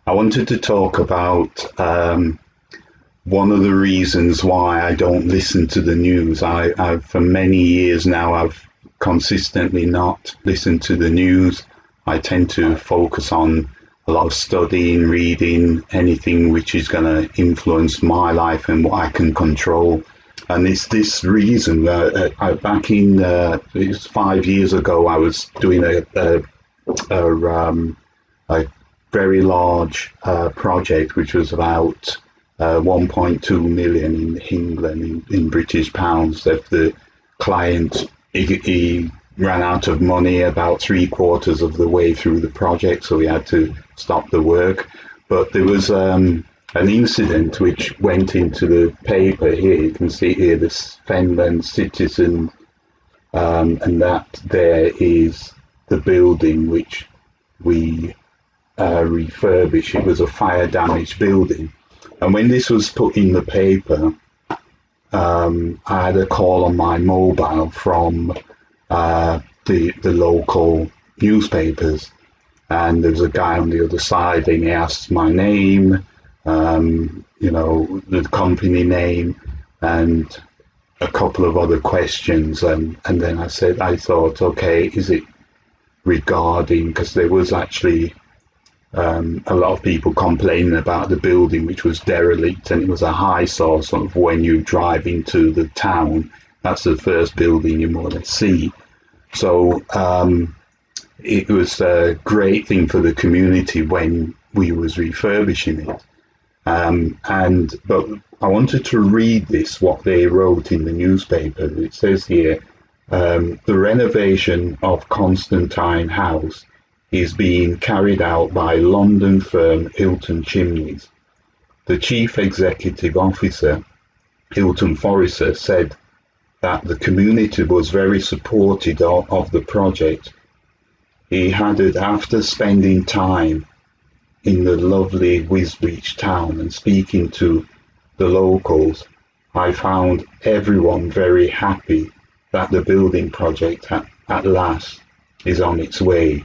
I wanted to talk about one of the reasons why I don't listen to the news. I've for many years now, I've consistently not listened to the news. I tend to focus on a lot of studying, reading, anything which is going to influence my life and what I can control. And it's this reason that back in it was 5 years ago, I was doing a very large project, which was about 1.2 million in England in British pounds. That the client he ran out of money about three-quarters of the way through the project, so we had to stop the work. But there was an incident which went into the paper here. You can see here the Fenland Citizen, and that there is the building which we refurbished. It was a fire damaged building. And when this was put in the paper, I had a call on my mobile from the local newspapers, and there was a guy on the other side, and he asked my name, the company name, and a couple of other questions, and then I thought, okay, is it regarding, because there was actually a lot of people complaining about the building, which was derelict, and it was a high source of when you drive into the town. That's the first building you more or less see. So it was a great thing for the community when we was refurbishing it. But I wanted to read what they wrote in the newspaper. It says here, the renovation of Constantine House is being carried out by London firm Hilton Chimneys. The chief executive officer, Hilton Forrester, said that the community was very supportive of the project. He added, after spending time in the lovely Wisbech town and speaking to the locals, I found everyone very happy that the building project at last is on its way.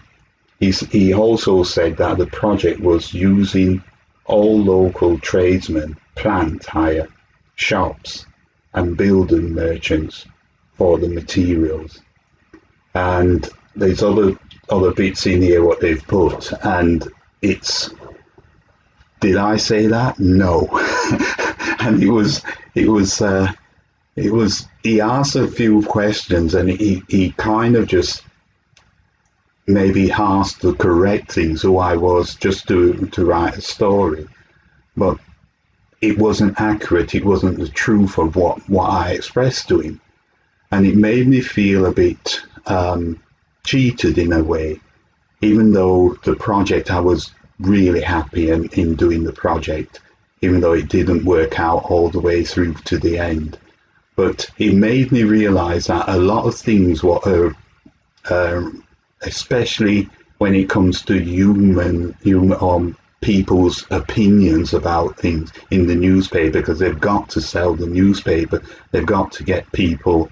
He also said that the project was using all local tradesmen, plant hire, shops and building merchants for the materials. And there's other bits in here what they've put, and it's, did I say that? No. And he asked a few questions, and he kind of just maybe asked the correct things, who I was, just to write a story. But it wasn't accurate. It wasn't the truth of what I expressed to him. And it made me feel a bit cheated in a way, even though the project, I was really happy in doing the project, even though it didn't work out all the way through to the end. But it made me realize that a lot of things were especially when it comes to human people's opinions about things in the newspaper, because they've got to sell the newspaper. They've got to get people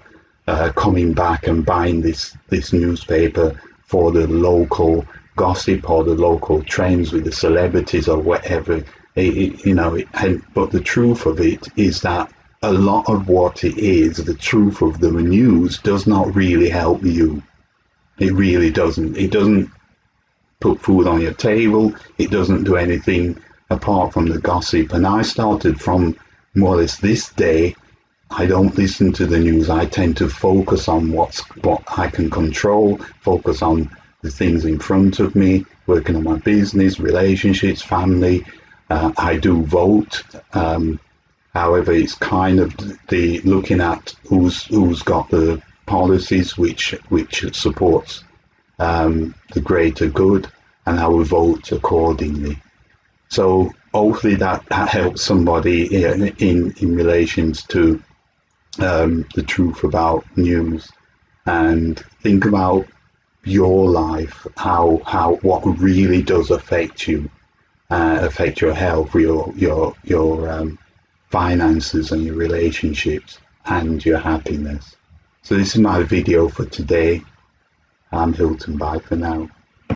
coming back and buying this newspaper for the local gossip or the local trends with the celebrities or whatever. But the truth of it is that a lot of what it is, the truth of the news, does not really help you. It really doesn't. It doesn't put food on your table. It doesn't do anything apart from the gossip. And I started from more or less this day, I don't listen to the news. I tend to focus on what I can control, focus on the things in front of me, working on my business, relationships, family. I do vote. However, it's kind of the looking at who's got the policies which supports the greater good, and I will vote accordingly. So hopefully that helps somebody in relations to the truth about news, and think about your life, how what really does affect you, affect your health, your finances and your relationships and your happiness. So this is my video for today. I'm Hilton. Bye for now.